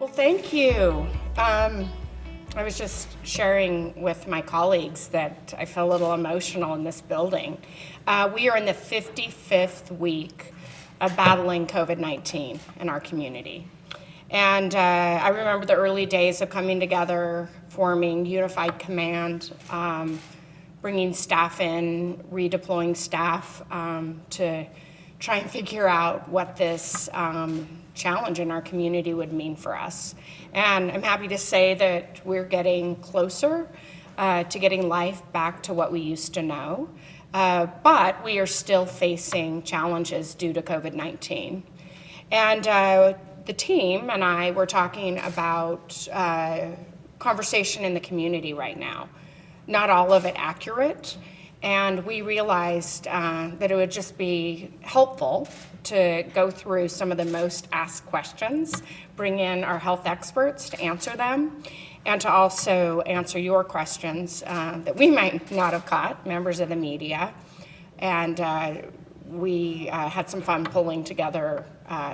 Well, thank you. I was just sharing with my colleagues that I feel a little emotional in this building. We are in the 55th week of battling COVID-19 in our community. And I remember the early days of coming together, forming unified command, bringing staff in, redeploying staff to try and figure out what this challenge in our community would mean for us. And I'm happy to say that we're getting closer to getting life back to what we used to know, but we are still facing challenges due to COVID-19. And the team and I were talking about conversation in the community right now, not all of it accurate. And we realized that it would just be helpful to go through some of the most asked questions, bring in our health experts to answer them, and to also answer your questions that we might not have caught, members of the media. And we had some fun pulling together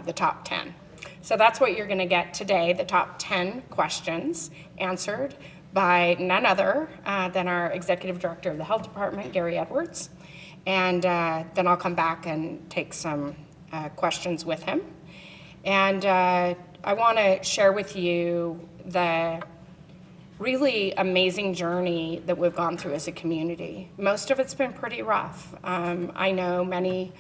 the top 10. So that's what you're going to get today, the top 10 questions answered by none other than our Executive Director of the Health Department, Gary Edwards. And then I'll come back and take some questions with him. And I want to share with you the really amazing journey that we've gone through as a community. Most of it's been pretty rough. I know many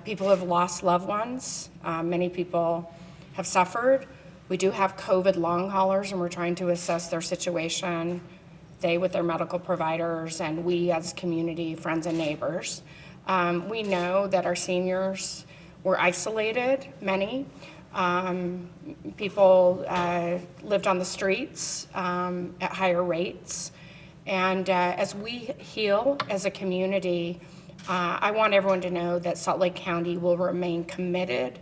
people have lost loved ones. Many people have suffered. We do have COVID long haulers, and we're trying to assess their situation, they with their medical providers, and we as community, friends, and neighbors. We know that our seniors were isolated, many. People lived on the streets at higher rates. And as we heal as a community, I want everyone to know that Salt Lake County will remain committed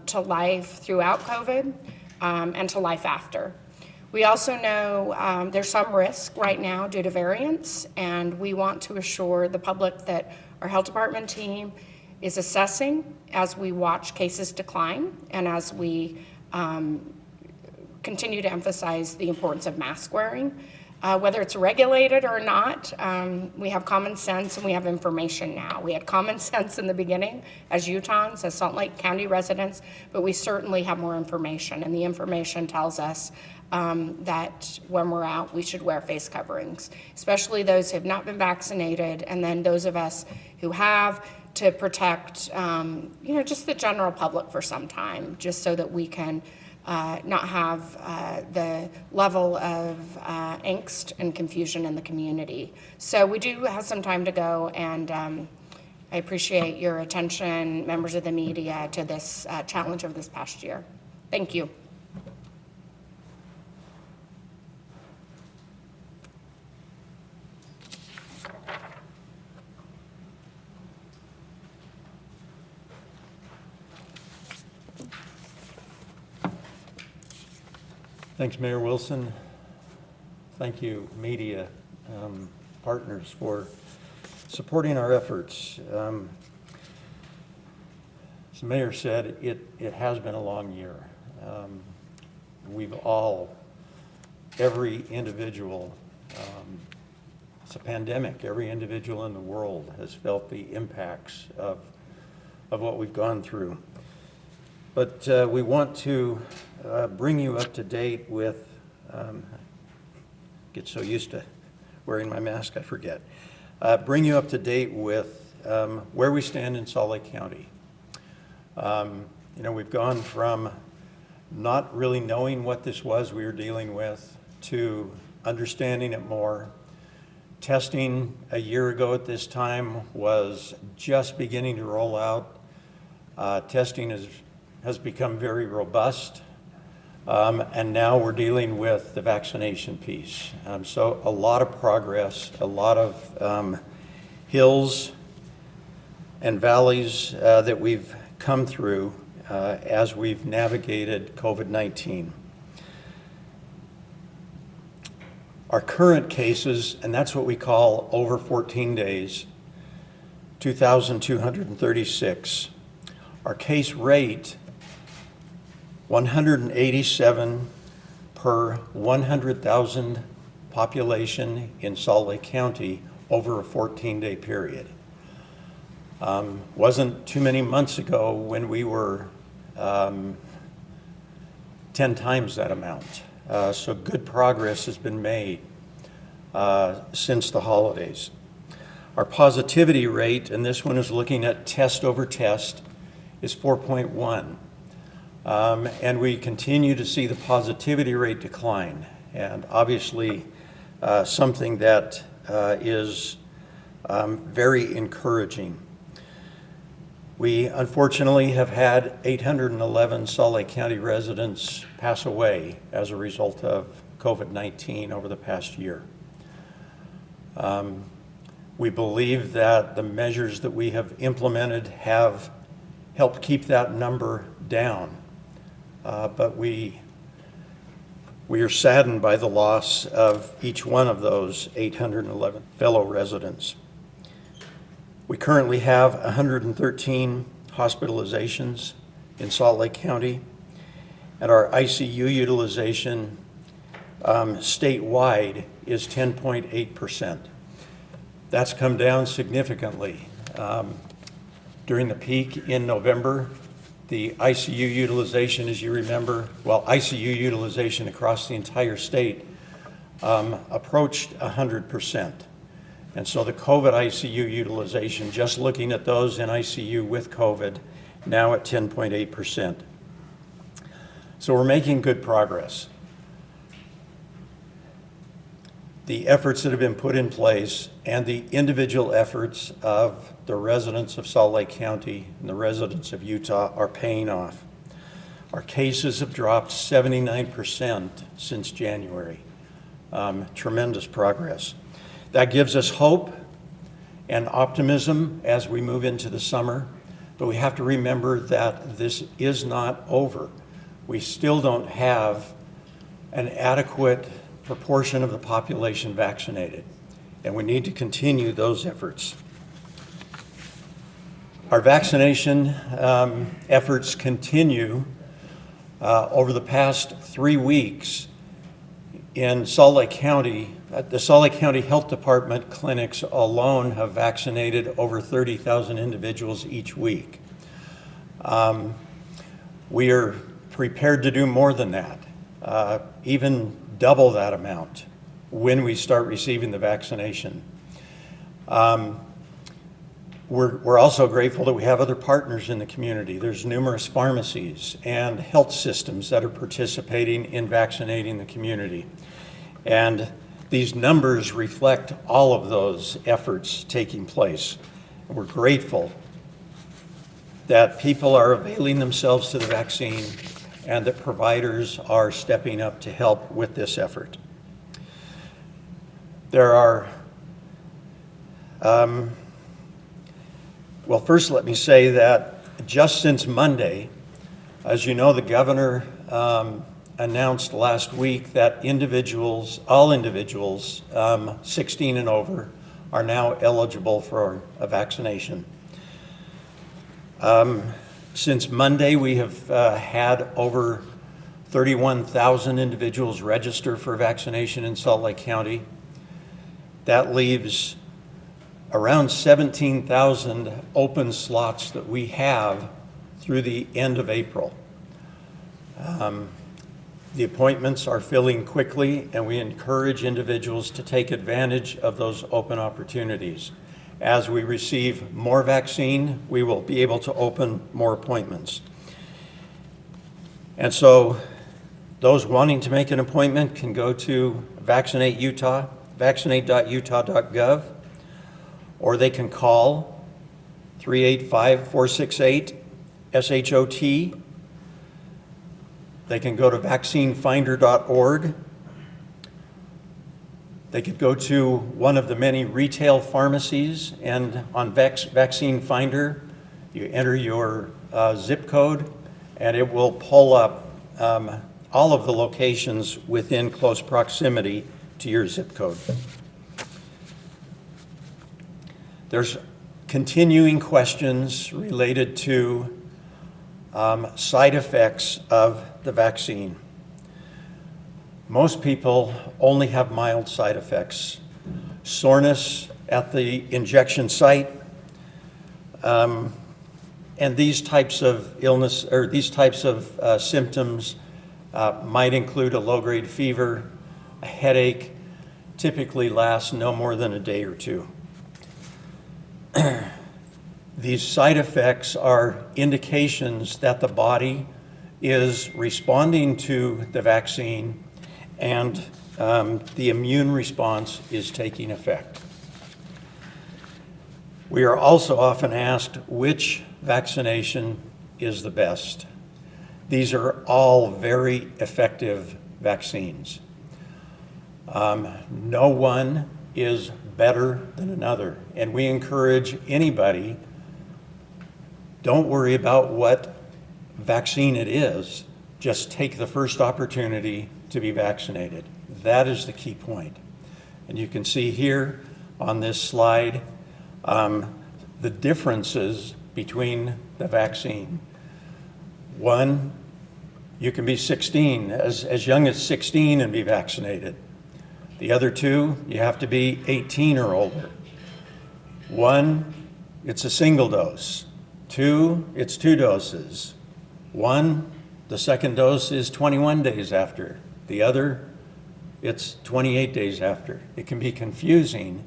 to life throughout COVID and to life after. We also know there's some risk right now due to variants, and we want to assure the public that our health department team is assessing as we watch cases decline and as we continue to emphasize the importance of mask wearing. Whether it's regulated or not, we have common sense and we have information now. We had common sense in the beginning as Utahns, as Salt Lake County residents, but we certainly have more information, and the information tells us that when we're out, we should wear face coverings, especially those who have not been vaccinated, and then those of us who have, to protect just the general public for some time, just so that we can not have the level of angst and confusion in the community. So we do have some time to go, and I appreciate your attention, members of the media, to this challenge of this past year. Thank you. Thanks, Mayor Wilson. Thank you, media partners, for supporting our efforts. As the mayor said, it has been a long year. We've all, every individual, it's a pandemic. Every individual in the world has felt the impacts of what we've gone through. But we want to bring you up to date with, get so used to wearing my mask, I forget. Bring you up to date with where we stand in Salt Lake County. We've gone from not really knowing what this was we were dealing with to understanding it more. Testing a year ago at this time was just beginning to roll out. Testing has become very robust, and now we're dealing with the vaccination piece. So a lot of progress, a lot of hills and valleys that we've come through as we've navigated COVID-19. Our current cases, and that's what we call over 14 days, 2,236. Our case rate 187 per 100,000 population in Salt Lake County over a 14-day period. Wasn't too many months ago when we were 10 times that amount. So good progress has been made since the holidays. Our positivity rate, and this one is looking at test over test, is 4.1. And we continue to see the positivity rate decline. And obviously something that is very encouraging. We unfortunately have had 811 Salt Lake County residents pass away as a result of COVID-19 over the past year. We believe that the measures that we have implemented have helped keep that number down, but we are saddened by the loss of each one of those 811 fellow residents. We currently have 113 hospitalizations in Salt Lake County, and our ICU utilization statewide is 10.8%. That's come down significantly. During the peak in November, the ICU utilization, as you remember, ICU utilization across the entire state approached 100%. And so the COVID ICU utilization, just looking at those in ICU with COVID, now at 10.8%. So we're making good progress. The efforts that have been put in place and the individual efforts of the residents of Salt Lake County and the residents of Utah are paying off. Our cases have dropped 79% since January. Tremendous progress. That gives us hope and optimism as we move into the summer, but we have to remember that this is not over. We still don't have an adequate proportion of the population vaccinated, and we need to continue those efforts. Our vaccination efforts continue. Over the past 3 weeks in Salt Lake County, the Salt Lake County Health Department clinics alone have vaccinated over 30,000 individuals each week. We are prepared to do more than that, even double that amount when we start receiving the vaccination. We're also grateful that we have other partners in the community. There's numerous pharmacies and health systems that are participating in vaccinating the community. And these numbers reflect all of those efforts taking place. And we're grateful that people are availing themselves to the vaccine and that providers are stepping up to help with this effort. There are, well, first let me say that just since Monday, as you know, the governor announced last week that all individuals 16 and over are now eligible for a vaccination. Since Monday, we have had over 31,000 individuals register for vaccination in Salt Lake County. That leaves around 17,000 open slots that we have through the end of April. The appointments are filling quickly, and we encourage individuals to take advantage of those open opportunities. As we receive more vaccine, we will be able to open more appointments. And so those wanting to make an appointment can go to Vaccinate Utah, vaccinate.utah.gov, or they can call 385-468-SHOT. They can go to vaccinefinder.org. They could go to one of the many retail pharmacies, and on Vaccine Finder, you enter your zip code, and it will pull up all of the locations within close proximity to your zip code. There's continuing questions related to Side effects of the vaccine. Most people only have mild side effects. Soreness at the injection site, and these types of illness, or these types of symptoms might include a low-grade fever, a headache, typically lasts no more than a day or two. These side effects are indications that the body is responding to the vaccine and the immune response is taking effect. We are also often asked which vaccination is the best. These are all very effective vaccines. No one is better than another, and we encourage anybody, don't worry about what vaccine it is, just take the first opportunity to be vaccinated. That is the key point. And you can see here on this slide the differences between the vaccine. One, you can be 16, as young as 16 and be vaccinated. The other two, you have to be 18 or older. One, it's a single dose. Two, it's 2 doses. One, the second dose is 21 days after. The other, it's 28 days after. It can be confusing,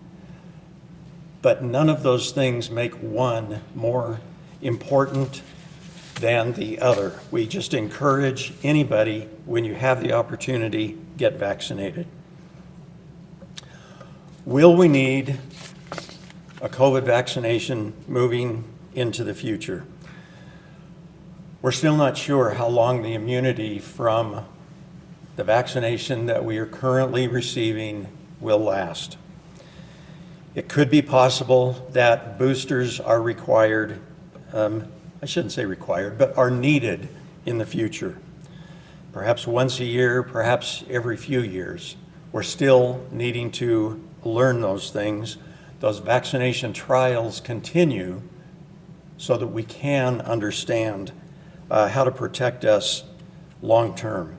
but none of those things make one more important than the other. We just encourage anybody, when you have the opportunity, get vaccinated. Will we need a COVID vaccination moving into the future? We're still not sure how long the immunity from the vaccination that we are currently receiving will last. It could be possible that boosters are required, I shouldn't say required, but are needed in the future. Perhaps once a year, perhaps every few years. We're still needing to learn those things. Those vaccination trials continue so that we can understand how to protect us long term.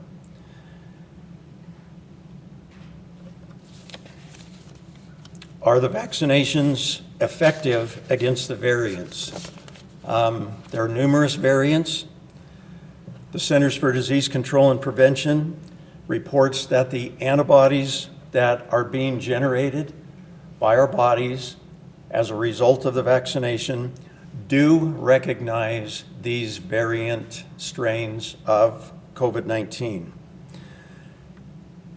Are the vaccinations effective against the variants? There are numerous variants. The Centers for Disease Control and Prevention reports that the antibodies that are being generated by our bodies as a result of the vaccination do recognize these variant strains of COVID-19.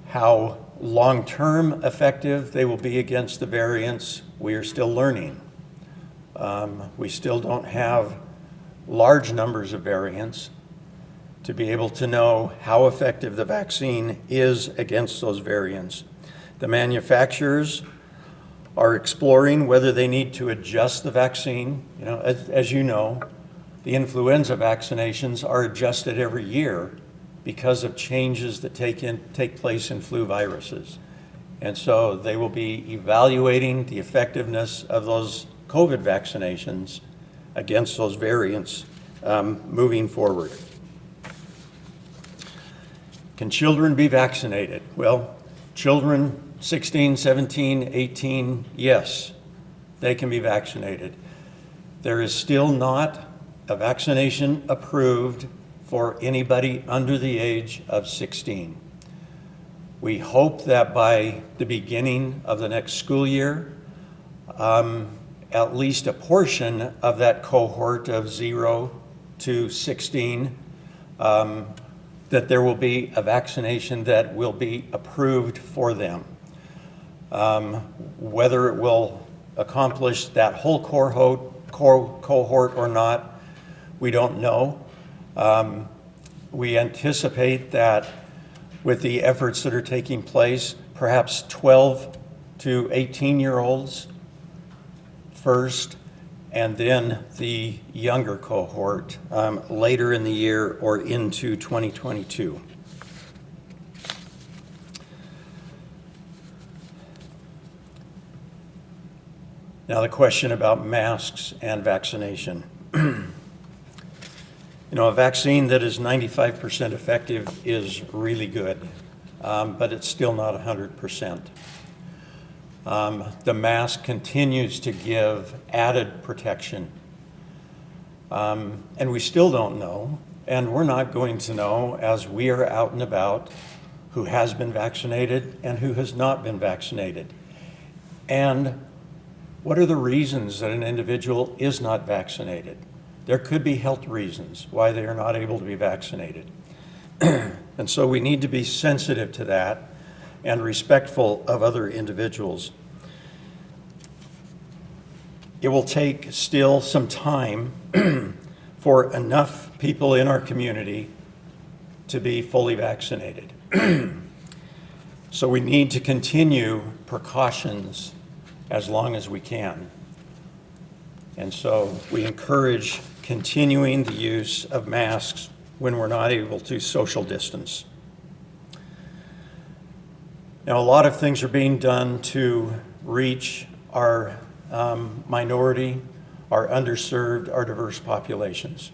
How long-term effective they will be against the variants, we are still learning. We still don't have large numbers of variants to be able to know how effective the vaccine is against those variants. The manufacturers are exploring whether they need to adjust the vaccine. You know, as you know, the influenza vaccinations are adjusted every year because of changes that take place in flu viruses. And so they will be evaluating the effectiveness of those COVID vaccinations against those variants moving forward. Can children be vaccinated? Well, children 16, 17, 18, yes, they can be vaccinated. There is still not a vaccination approved for anybody under the age of 16. We hope that by the beginning of the next school year, at least a portion of that cohort of 0 to 16, that there will be a vaccination that will be approved for them. Whether it will accomplish that whole cohort or not, we don't know. We anticipate that with the efforts that are taking place, perhaps 12 to 18-year-olds first, and then the younger cohort later in the year or into 2022. Now the question about masks and vaccination. You know, a vaccine that is 95% effective is really good, but it's still not 100%. The mask continues to give added protection. And we still don't know, and we're not going to know as we are out and about who has been vaccinated and who has not been vaccinated. And what are the reasons that an individual is not vaccinated? There could be health reasons why they are not able to be vaccinated. And so we need to be sensitive to that and respectful of other individuals. It will take still some time for enough people in our community to be fully vaccinated. So we need to continue precautions as long as we can. And so we encourage continuing the use of masks when we're not able to social distance. Now, a lot of things are being done to reach our minority, our underserved, our diverse populations.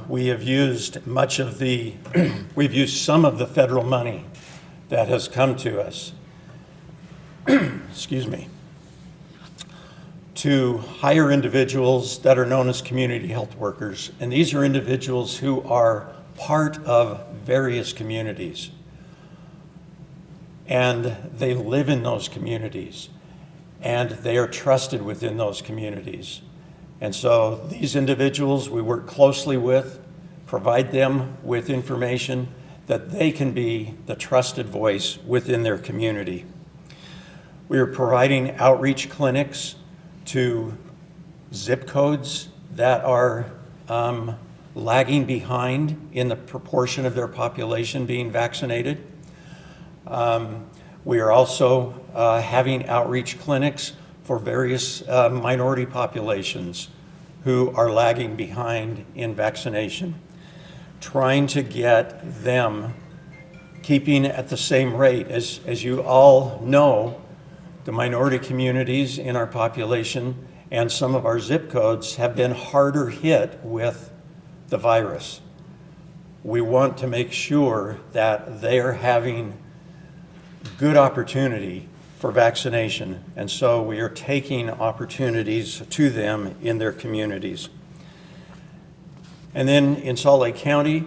We have used we've used some of the federal money that has come to us, excuse me, to hire individuals that are known as community health workers. And these are individuals who are part of various communities. And they live in those communities. And they are trusted within those communities. And so these individuals we work closely with, provide them with information that they can be the trusted voice within their community. We are providing outreach clinics to zip codes that are lagging behind in the proportion of their population being vaccinated. We are also having outreach clinics for various minority populations who are lagging behind in vaccination, trying to get them keeping at the same rate. As you all know, the minority communities in our population and some of our zip codes have been harder hit with the virus. We want to make sure that they are having good opportunity for vaccination, and so we are taking opportunities to them in their communities. And then in Salt Lake County,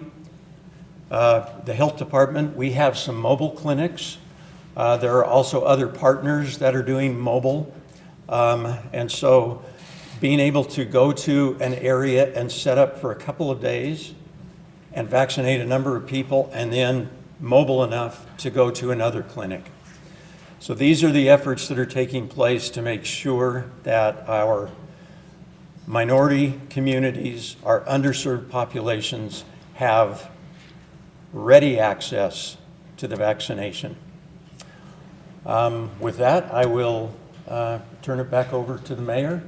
the health department, we have some mobile clinics. There are also other partners that are doing mobile, and so being able to go to an area and set up for a couple of days and vaccinate a number of people, and then mobile enough to go to another clinic. So these are the efforts that are taking place to make sure that our minority communities, our underserved populations, have ready access to the vaccination. With that, I will turn it back over to the mayor.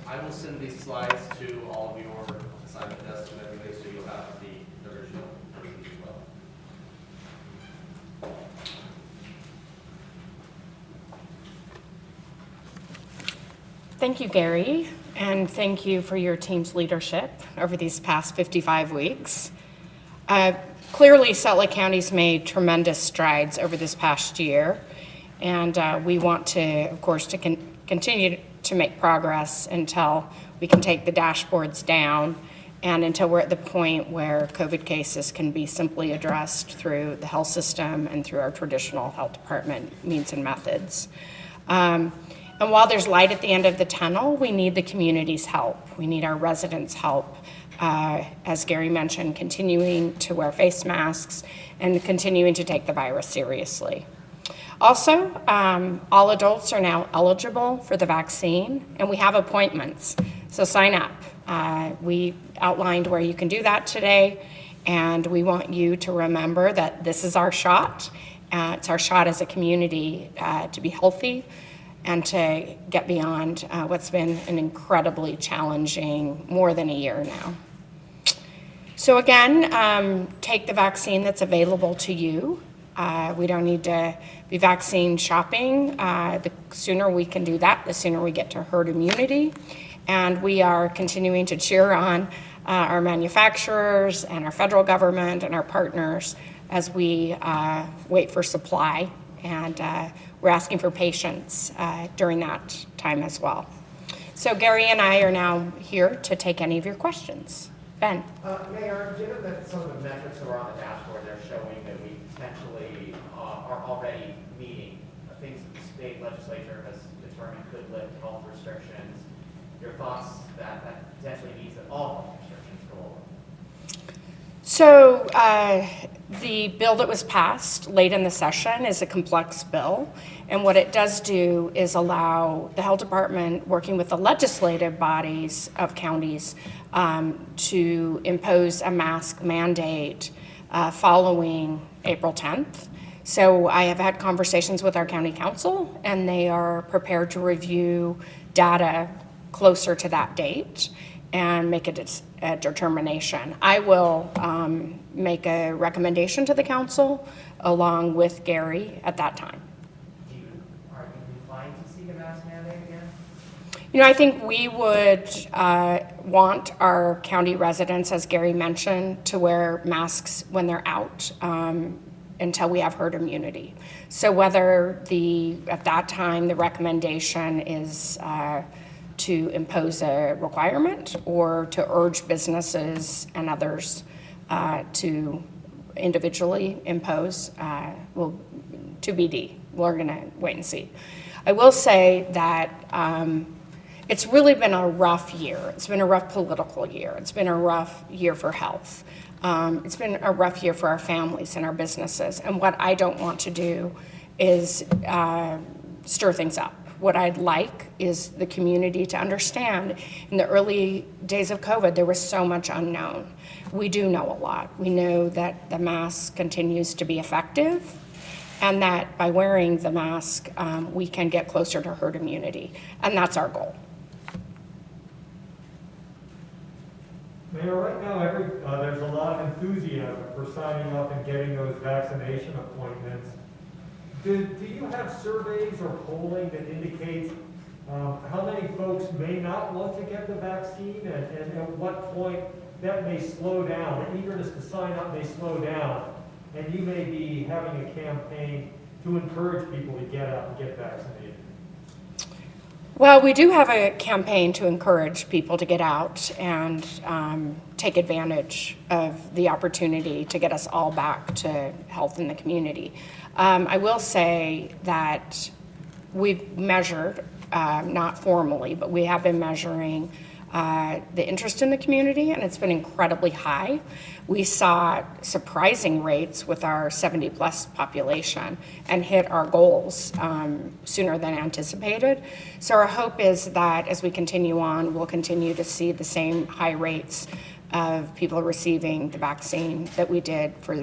I will send these slides to all of your assignment desks and everything, so you'll have the original version as well. Thank you, Gary, and thank you for your team's leadership over these past 55 weeks. Clearly, Salt Lake County's made tremendous strides over this past year, and we want to, of course, continue to make progress until we can take the dashboards down and until we're at the point where COVID cases can be simply addressed through the health system and through our traditional health department means and methods. And while there's light at the end of the tunnel, we need the community's help. We need our residents' help. As Gary mentioned, continuing to wear face masks and continuing to take the virus seriously. Also, all adults are now eligible for the vaccine, and we have appointments, so sign up. We outlined where you can do that today, and we want you to remember that this is our shot. It's our shot as a community to be healthy and to get beyond what's been an incredibly challenging more than a year now. So again, take the vaccine that's available to you. We don't need to be vaccine shopping. The sooner we can do that, the sooner we get to herd immunity. And we are continuing to cheer on our manufacturers and our federal government and our partners as we wait for supply. And we're asking for patience during that time as well. So Gary and I are now here to take any of your questions. Ben? Mayor, given that some of the metrics that are on the dashboard, they're showing that we potentially are already meeting things that the state legislature has determined could lift health restrictions, your thoughts that that potentially means that all health restrictions go away? So the bill that was passed late in the session is a complex bill. And what it does do is allow the health department, working with the legislative bodies of counties, to impose a mask mandate following April 10th. So I have had conversations with our county council, and they are prepared to review data closer to that date and make a determination. I will make a recommendation to the council along with Gary at that time. Are you inclined to seek a mask mandate again? You know, I think we would want our county residents, as Gary mentioned, to wear masks when they're out until we have herd immunity. So whether at that time the recommendation is to impose a requirement or to urge businesses and others to individually impose, will to BD. We're gonna wait and see. I will say that it's really been a rough year. It's been a rough political year. It's been a rough year for health. It's been a rough year for our families and our businesses. And what I don't want to do is stir things up. What I'd like is the community to understand in the early days of COVID, there was so much unknown. We do know a lot. We know that the mask continues to be effective, and that by wearing the mask, we can get closer to herd immunity. And that's our goal. Mayor, right now there's a lot of enthusiasm for signing up and getting those vaccination appointments. Do you have surveys or polling that indicates how many folks may not want to get the vaccine, and at what point that may slow down? The eagerness to sign up may slow down, and you may be having a campaign to encourage people to get out and get vaccinated. Well, we do have a campaign to encourage people to get out and take advantage of the opportunity to get us all back to health in the community. I will say that we've measured, not formally, but we have been measuring the interest in the community, and it's been incredibly high. We saw surprising rates with our 70-plus population and hit our goals sooner than anticipated. So our hope is that as we continue on, we'll continue to see the same high rates of people receiving the vaccine that we did for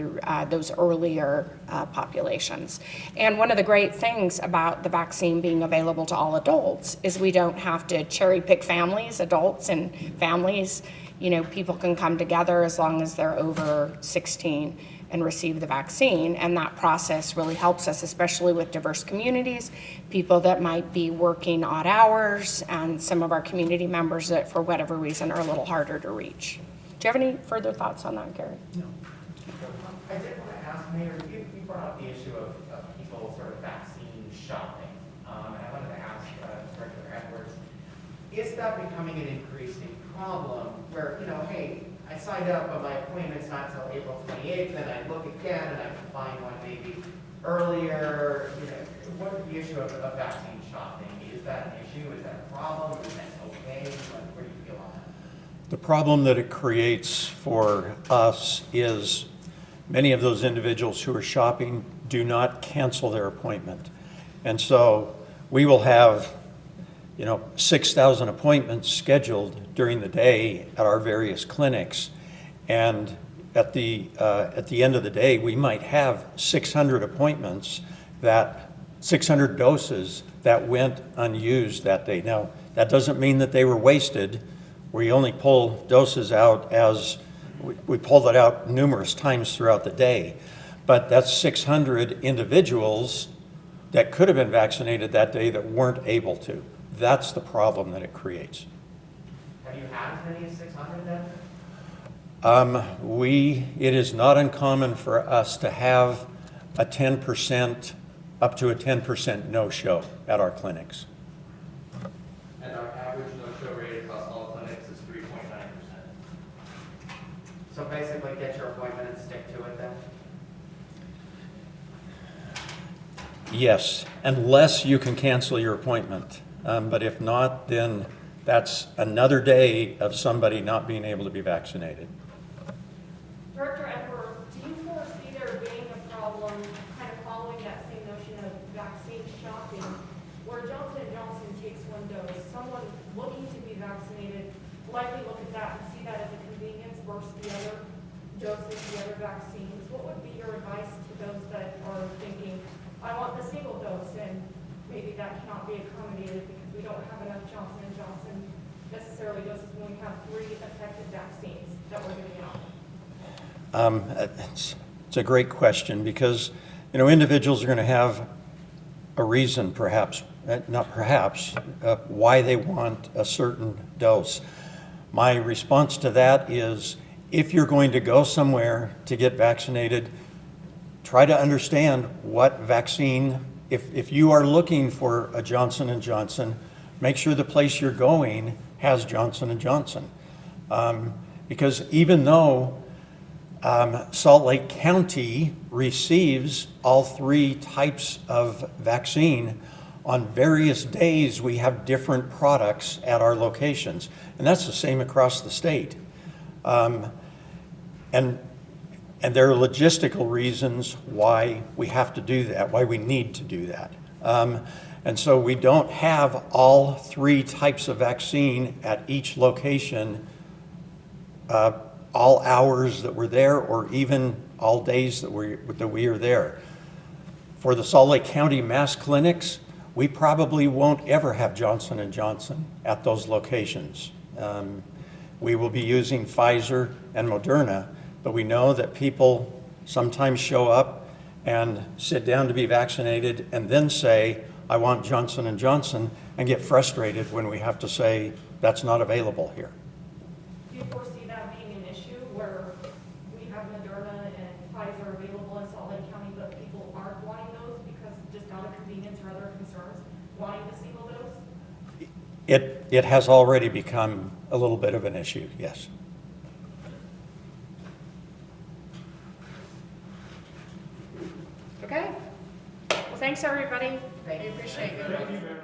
those earlier populations. And one of the great things about the vaccine being available to all adults is we don't have to cherry pick families, adults and families. You know, people can come together as long as they're over 16 and receive the vaccine. And that process really helps us, especially with diverse communities, people that might be working odd hours, and some of our community members that for whatever reason are a little harder to reach. Do you have any further thoughts on that, Gary? No. I did want to ask, Mayor, you brought up the issue of people sort of vaccine shopping. And I wanted to ask Director Edwards, is that becoming an increasing problem where, you know, hey, I signed up, but my appointment's not until April 28th, and I look again and I can find one maybe earlier. You know, what is the issue of vaccine shopping? Is that an issue? Is that a problem? Is that okay? Where do you feel on that? The problem that it creates for us is many of those individuals who are shopping do not cancel their appointment. And so we will have, 6,000 appointments scheduled during the day at our various clinics. And at the end of the day, we might have 600 appointments, 600 doses that went unused that day. Now, that doesn't mean that they were wasted. We only pull doses out as we pulled it out numerous times throughout the day. But that's 600 individuals that could have been vaccinated that day that weren't able to. That's the problem that it creates. Have you had as many as 600 then? It is not uncommon for us to have a 10%, up to a 10% no-show at our clinics. And our average no-show rate across all clinics is 3.9%. So basically get your appointment and stick to it then? Yes, unless you can cancel your appointment. But if not, then that's another day of somebody not being able to be vaccinated. Director Edwards, do you foresee there being a problem kind of following that same notion of vaccine shopping, where Johnson & Johnson takes one dose, someone looking to be vaccinated likely look at that and see that as a convenience versus the other doses, the other vaccines? What would be your advice to those that are thinking, I want the single dose, and maybe that cannot be accommodated because we don't have enough Johnson & Johnson necessarily doses when we have 3 effective vaccines that we're giving out? It's a great question because, individuals are going to have a reason, perhaps, why they want a certain dose. My response to that is, if you're going to go somewhere to get vaccinated, try to understand what vaccine, if you are looking for a Johnson & Johnson, make sure the place you're going has Johnson & Johnson. Because even though Salt Lake County receives all 3 types of vaccine, on various days we have different products at our locations. And that's the same across the state. And there are logistical reasons why we have to do that, why we need to do that. And so we don't have all 3 types of vaccine at each location all hours that we're there, or even all days that we are there. For the Salt Lake County mass clinics, we probably won't ever have Johnson & Johnson at those locations. We will be using Pfizer and Moderna, but we know that people sometimes show up and sit down to be vaccinated and then say, I want Johnson & Johnson, and get frustrated when we have to say, that's not available here. Do you foresee that being an issue where we have Moderna and Pfizer available in Salt Lake County, but people aren't wanting those because just out of convenience or other concerns, wanting the single dose? It has already become a little bit of an issue, yes. Okay. Well, thanks, everybody. Thank I you. appreciate it. Thank you, Mayor.